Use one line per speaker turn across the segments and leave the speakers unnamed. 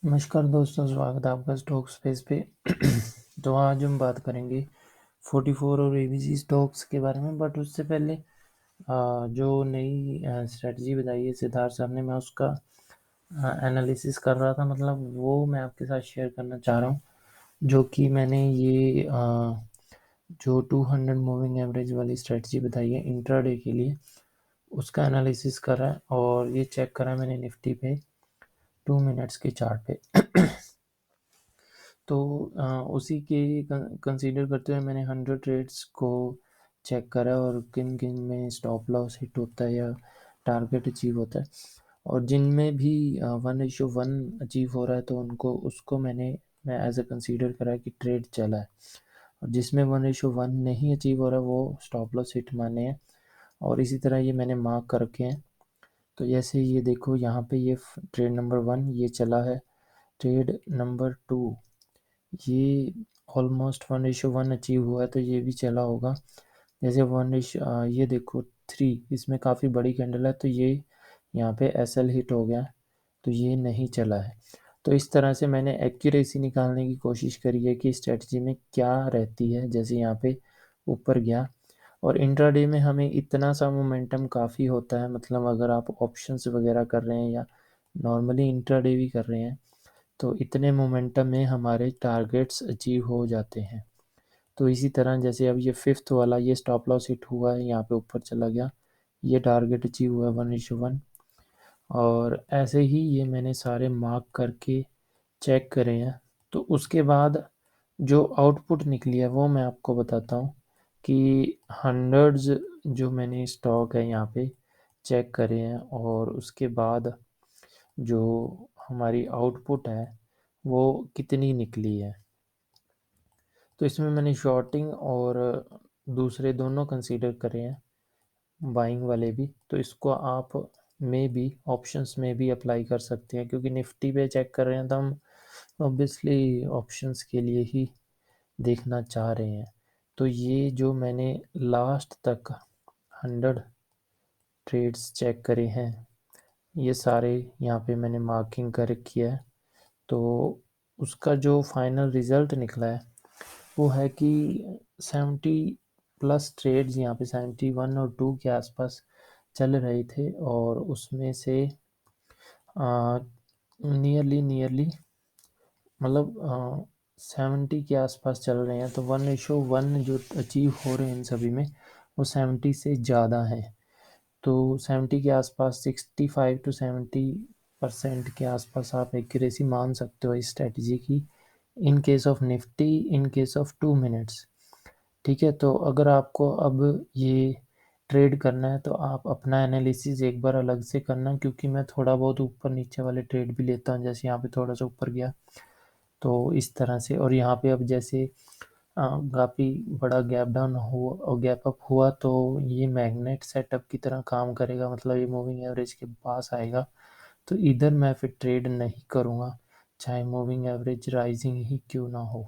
नमस्कार दोस्तों, स्वागत है आपका स्टॉक स्पेस पे। तो आज हम बात करेंगे 44 और एबीसी स्टॉक्स के बारे में। बट उससे पहले जो नई स्ट्रेटजी बताई है सिद्धार्थ सर ने, मैं उसका एनालिसिस कर रहा था, मतलब वो मैं आपके साथ शेयर करना चाह रहा हूँ। जो कि मैंने ये जो 200 मूविंग एवरेज वाली स्ट्रेटजी बताई है इंट्राडे के लिए, उसका एनालिसिस करा है और ये चेक करा मैंने निफ्टी पे 2 मिनट्स के चार्ट पे। तो उसी के कंसीडर करते हुए मैंने 100 ट्रेड्स को चेक करा और किन किन में स्टॉप लॉस हिट होता है या टारगेट अचीव होता है, और जिनमें भी 1:1 अचीव हो रहा है तो उनको उसको मैं एज ए कंसीडर करा कि ट्रेड चला है। और जिसमें 1:1 नहीं अचीव हो रहा है वो स्टॉप लॉस हिट माने हैं, और इसी तरह ये मैंने मार्क कर रखे हैं। तो जैसे ये देखो यहाँ पे ये ट्रेड नंबर 1 ये चला है, ट्रेड नंबर 2 ये ऑलमोस्ट 1:1 अचीव हुआ है तो ये भी चला होगा। जैसे ये देखो 3 इसमें काफ़ी बड़ी कैंडल है तो ये यहाँ पे एसएल हिट हो गया, तो ये नहीं चला है। तो इस तरह से मैंने एक्यूरेसी निकालने की कोशिश करी है कि स्ट्रेटजी में क्या रहती है। जैसे यहाँ पे ऊपर गया, और इंट्राडे में हमें इतना सा मोमेंटम काफ़ी होता है, मतलब अगर आप ऑप्शंस वगैरह कर रहे हैं या नॉर्मली इंट्राडे भी कर रहे हैं तो इतने मोमेंटम में हमारे टारगेट्स अचीव हो जाते हैं। तो इसी तरह जैसे अब ये फिफ्थ वाला ये स्टॉप लॉस हिट हुआ है, यहाँ पे ऊपर चला गया, ये टारगेट अचीव हुआ है 1:1। और ऐसे ही ये मैंने सारे मार्क करके चेक करे हैं। तो उसके बाद जो आउटपुट निकली है वो मैं आपको बताता हूँ कि हंड्रेड्स जो मैंने स्टॉक है यहाँ पे चेक करे हैं, और उसके बाद जो हमारी आउटपुट है वो कितनी निकली है। तो इसमें मैंने शॉर्टिंग और दूसरे दोनों कंसीडर करे हैं, बाइंग वाले भी। तो इसको आप में भी ऑप्शंस में भी अप्लाई कर सकते हैं, क्योंकि निफ्टी पे चेक कर रहे हैं तो हम ऑब्वियसली ऑप्शंस के लिए ही देखना चाह रहे हैं। तो ये जो मैंने लास्ट तक 100 ट्रेड्स चेक करे हैं, ये सारे यहाँ पे मैंने मार्किंग कर किया है। तो उसका जो फाइनल रिज़ल्ट निकला है वो है कि 70+ ट्रेड्स यहाँ पे 71 और 2 के आसपास चल रहे थे, और उसमें से नियरली नियरली मतलब 70 के आसपास चल रहे हैं। तो 1:1 जो अचीव हो रहे हैं इन सभी में वो 70 से ज़्यादा है। तो 70 के आसपास 65 to 70% के आसपास आप एक्यूरेसी मान सकते हो इस स्ट्रेटजी की, in case of Nifty, in case of 2 minutes. ठीक है, तो अगर आपको अब ये ट्रेड करना है तो आप अपना एनालिसिस एक बार अलग से करना, क्योंकि मैं थोड़ा बहुत ऊपर नीचे वाले ट्रेड भी लेता हूँ। जैसे यहाँ पे थोड़ा सा ऊपर गया तो इस तरह से, और यहाँ पे अब जैसे काफ़ी बड़ा गैप डाउन हुआ और गैप अप हुआ तो ये मैग्नेट सेटअप की तरह काम करेगा, मतलब ये मूविंग एवरेज के पास आएगा तो इधर मैं फिर ट्रेड नहीं करूँगा, चाहे मूविंग एवरेज राइजिंग ही क्यों ना हो।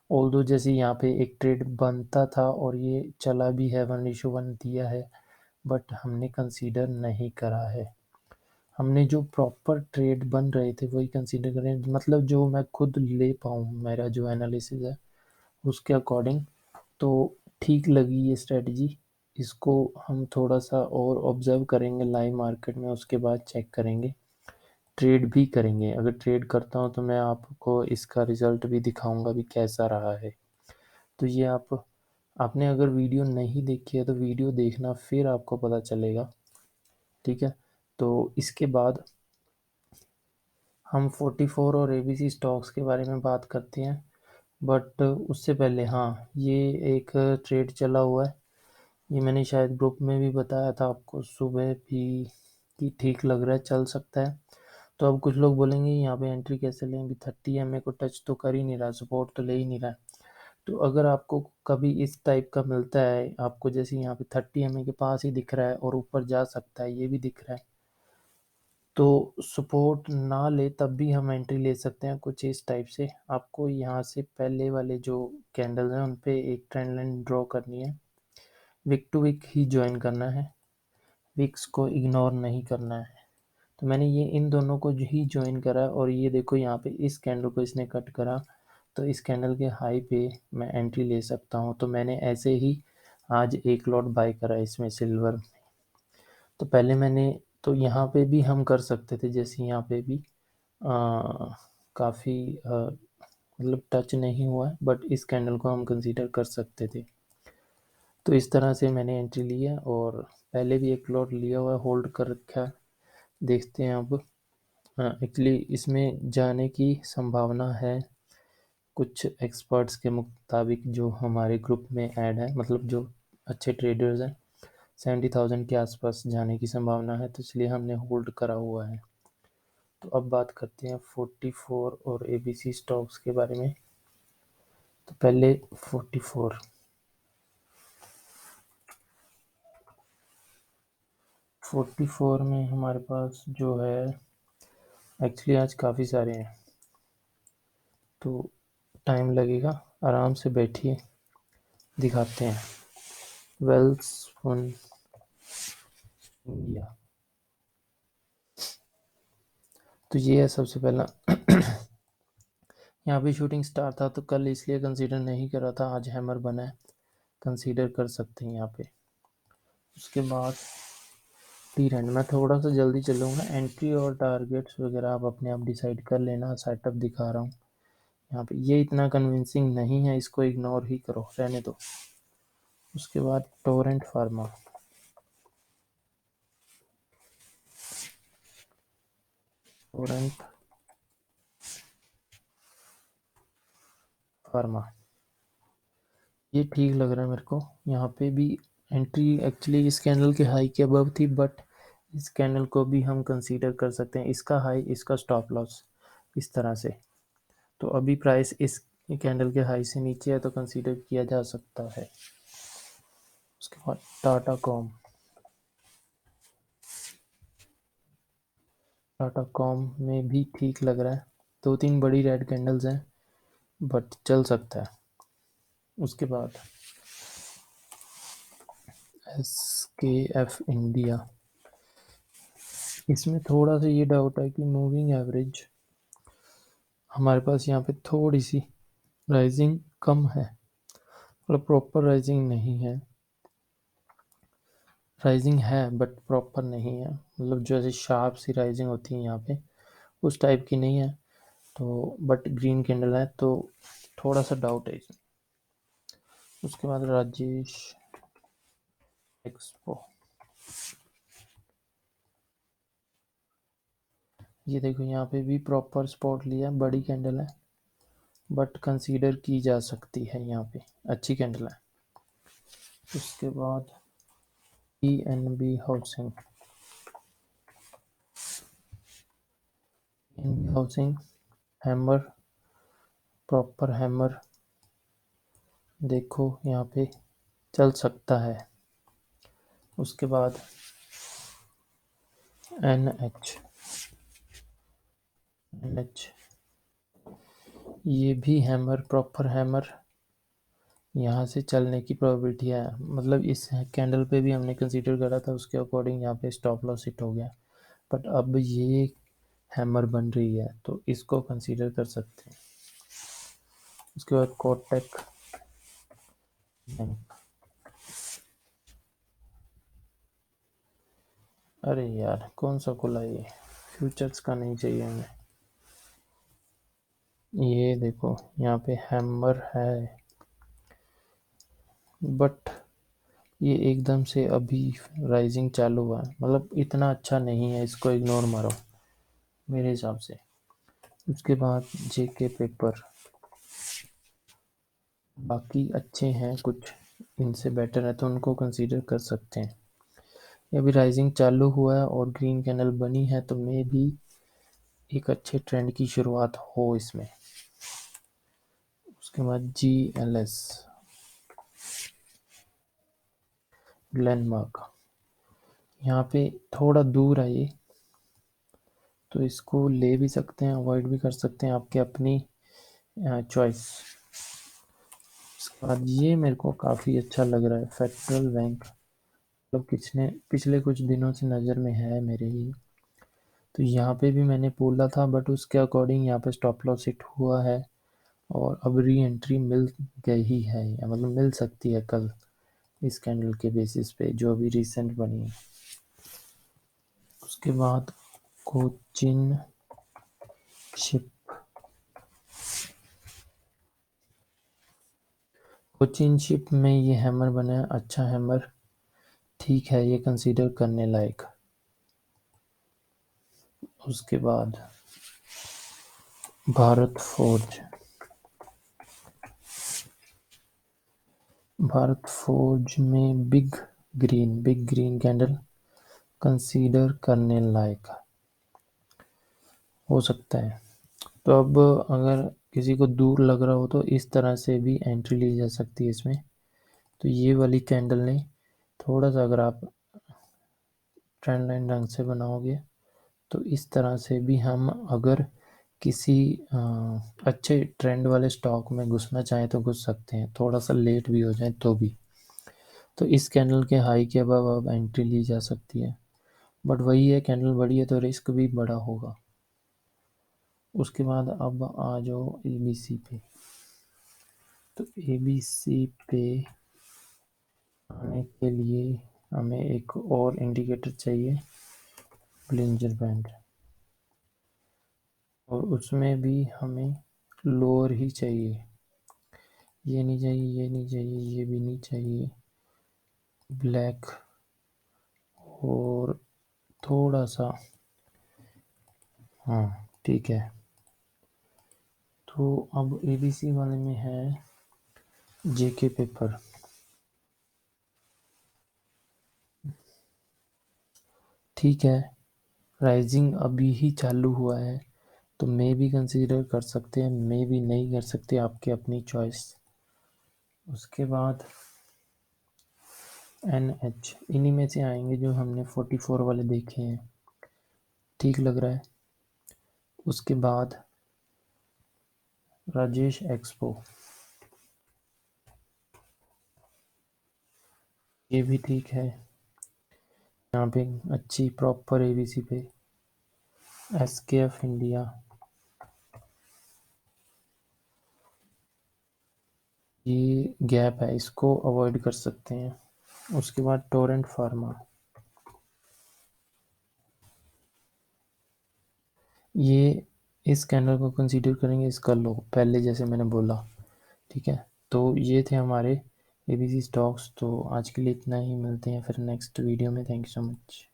ऑल्दो जैसे यहाँ पे एक ट्रेड बनता था और ये चला भी है, 1:1 दिया है, बट हमने कंसीडर नहीं करा है। हमने जो प्रॉपर ट्रेड बन रहे थे वही कंसीडर करें, मतलब जो मैं खुद ले पाऊँ, मेरा जो एनालिसिस है उसके अकॉर्डिंग। तो ठीक लगी ये स्ट्रेटजी, इसको हम थोड़ा सा और ऑब्जर्व करेंगे लाइव मार्केट में, उसके बाद चेक करेंगे, ट्रेड भी करेंगे। अगर ट्रेड करता हूँ तो मैं आपको इसका रिजल्ट भी दिखाऊंगा भी कैसा रहा है। तो ये आपने अगर वीडियो नहीं देखी है तो वीडियो देखना, फिर आपको पता चलेगा। ठीक है, तो इसके बाद हम 44 और एबीसी स्टॉक्स के बारे में बात करते हैं। बट उससे पहले हाँ, ये एक ट्रेड चला हुआ है, ये मैंने शायद ग्रुप में भी बताया था आपको सुबह भी कि ठीक लग रहा है, चल सकता है। तो अब कुछ लोग बोलेंगे यहाँ पे एंट्री कैसे लें, भी 30 MA को टच तो कर ही नहीं रहा, सपोर्ट तो ले ही नहीं रहा है। तो अगर आपको कभी इस टाइप का मिलता है, आपको जैसे यहाँ पे 30 MA के पास ही दिख रहा है और ऊपर जा सकता है ये भी दिख रहा है, तो सपोर्ट ना ले तब भी हम एंट्री ले सकते हैं कुछ इस टाइप से। आपको यहाँ से पहले वाले जो कैंडल हैं उन पे एक ट्रेंड लाइन ड्रॉ करनी है, विक टू विक ही ज्वाइन करना है, विक्स को इग्नोर नहीं करना है। तो मैंने ये इन दोनों को ही ज्वाइन करा और ये देखो यहाँ पे इस कैंडल को इसने कट करा, तो इस कैंडल के हाई पे मैं एंट्री ले सकता हूँ। तो मैंने ऐसे ही आज एक लॉट बाय करा इसमें सिल्वर में। तो पहले मैंने, तो यहाँ पे भी हम कर सकते थे, जैसे यहाँ पे भी काफ़ी मतलब टच नहीं हुआ है, बट इस कैंडल को हम कंसीडर कर सकते थे। तो इस तरह से मैंने एंट्री ली है और पहले भी एक लॉट लिया हुआ है, होल्ड कर रखा है। देखते हैं अब। एक्चुअली इसमें जाने की संभावना है कुछ एक्सपर्ट्स के मुताबिक जो हमारे ग्रुप में ऐड है, मतलब जो अच्छे ट्रेडर्स हैं, 70,000 के आसपास जाने की संभावना है, तो इसलिए हमने होल्ड करा हुआ है। तो अब बात करते हैं 44 और एबीसी स्टॉक्स के बारे में। तो पहले 44 में हमारे पास जो है, एक्चुअली आज काफ़ी सारे हैं तो टाइम लगेगा, आराम से बैठिए, दिखाते हैं। वेल्सपुन इंडिया, तो ये है सबसे पहला। यहाँ पे शूटिंग स्टार था तो कल इसलिए कंसीडर नहीं करा था, आज हैमर बना है, कंसीडर कर सकते हैं यहाँ पे। उसके बाद टी रैंड, मैं थोड़ा सा जल्दी चलूँगा, एंट्री और टारगेट्स वगैरह आप अपने आप डिसाइड कर लेना। सेटअप दिखा रहा हूँ यहाँ पे, ये इतना कन्विंसिंग नहीं है, इसको इग्नोर ही करो, रहने दो। उसके बाद टोरेंट फार्मा, टोरेंट फार्मा, ये ठीक लग रहा है मेरे को। यहाँ पे भी एंट्री एक्चुअली इस कैंडल के हाई के अबव थी, बट इस कैंडल को भी हम कंसीडर कर सकते हैं, इसका हाई, इसका स्टॉप लॉस, इस तरह से। तो अभी प्राइस इस कैंडल के हाई से नीचे है तो कंसीडर किया जा सकता है। उसके बाद टाटा कॉम, टाटा कॉम में भी ठीक लग रहा है, दो तीन बड़ी रेड कैंडल्स हैं बट चल सकता है। उसके बाद SKF इंडिया, इसमें थोड़ा सा ये डाउट है कि मूविंग एवरेज हमारे पास यहाँ पे थोड़ी सी राइजिंग कम है, मतलब प्रॉपर राइजिंग नहीं है, राइजिंग है बट प्रॉपर नहीं है, मतलब जो ऐसी शार्प सी राइजिंग होती है यहाँ पे उस टाइप की नहीं है। तो बट ग्रीन कैंडल है तो थोड़ा सा डाउट है इसमें। उसके बाद राजेश एक्सपो, ये देखो यहाँ पे भी प्रॉपर स्पॉट लिया, बड़ी कैंडल है बट कंसीडर की जा सकती है, यहाँ पे अच्छी कैंडल है। उसके बाद PNB housing, housing hammer, proper hammer, देखो यहाँ पे चल सकता है। उसके बाद NH, ये भी हैमर, प्रॉपर हैमर, यहाँ से चलने की प्रोबेबिलिटी है, मतलब इस कैंडल पे भी हमने कंसीडर करा था, उसके अकॉर्डिंग यहाँ पे स्टॉप लॉस हिट हो गया, बट अब ये हैमर बन रही है तो इसको कंसीडर कर सकते हैं। उसके बाद कोटक बैंक, अरे यार कौन सा खुला ये, फ्यूचर्स का नहीं चाहिए हमें। ये देखो यहाँ पे हैमर है बट ये एकदम से अभी राइजिंग चालू हुआ है, मतलब इतना अच्छा नहीं है, इसको इग्नोर मारो मेरे हिसाब से। उसके बाद JK पेपर, बाकी अच्छे हैं कुछ, इनसे बेटर है तो उनको कंसीडर कर सकते हैं। ये अभी राइजिंग चालू हुआ है और ग्रीन कैंडल बनी है तो मे भी एक अच्छे ट्रेंड की शुरुआत हो इसमें। उसके बाद GLS, ग्लेनमार्क, यहाँ पे थोड़ा दूर है ये, तो इसको ले भी सकते हैं, अवॉइड भी कर सकते हैं, आपके अपनी चॉइस। उसके बाद ये मेरे को काफ़ी अच्छा लग रहा है, फेडरल बैंक, मतलब पिछले कुछ दिनों से नज़र में है मेरे ही, तो यहाँ पे भी मैंने बोला था, बट उसके अकॉर्डिंग यहाँ पे स्टॉप लॉस हिट हुआ है और अब री एंट्री मिल गई है, या मतलब मिल सकती है कल इस कैंडल के बेसिस पे जो अभी रिसेंट बनी है। उसके बाद कोचिन शिप, कोचिन शिप में ये हैमर बना है, अच्छा हैमर, ठीक है, ये कंसीडर करने लायक। उसके बाद भारत फोर्ज, भारत फोर्ज में बिग ग्रीन कैंडल कंसीडर करने लायक हो सकता है। तो अब अगर किसी को दूर लग रहा हो तो इस तरह से भी एंट्री ली जा सकती है इसमें। तो ये वाली कैंडल ने थोड़ा सा, अगर आप ट्रेंड लाइन ढंग से बनाओगे तो इस तरह से भी हम अगर किसी अच्छे ट्रेंड वाले स्टॉक में घुसना चाहें तो घुस सकते हैं, थोड़ा सा लेट भी हो जाए तो भी। तो इस कैंडल के हाई के अब एंट्री ली जा सकती है, बट वही है, कैंडल बड़ी है तो रिस्क भी बड़ा होगा। उसके बाद अब आ जाओ ABC पे। तो ABC पे आने के लिए हमें एक और इंडिकेटर चाहिए, ब्लिंजर बैंड, और उसमें भी हमें लोअर ही चाहिए, ये नहीं चाहिए, ये नहीं चाहिए, ये भी नहीं चाहिए, ब्लैक और थोड़ा सा, हाँ ठीक है। तो अब ABC वाले में है JK पेपर, ठीक है, राइजिंग अभी ही चालू हुआ है तो मे भी कंसीडर कर सकते हैं, मे भी नहीं कर सकते, आपकी अपनी चॉइस। उसके बाद NH, इन्हीं में से आएंगे जो हमने 44 वाले देखे हैं, ठीक लग रहा है। उसके बाद राजेश एक्सपो, ये भी ठीक है, यहाँ पे अच्छी प्रॉपर ABC पे। SKF इंडिया, ये गैप है, इसको अवॉइड कर सकते हैं। उसके बाद टोरेंट फार्मा, ये इस कैंडल को कंसीडर करेंगे, इसका लो पहले जैसे मैंने बोला, ठीक है। तो ये थे हमारे ABC स्टॉक्स। तो आज के लिए इतना ही, मिलते हैं फिर नेक्स्ट वीडियो में। Thank you so much.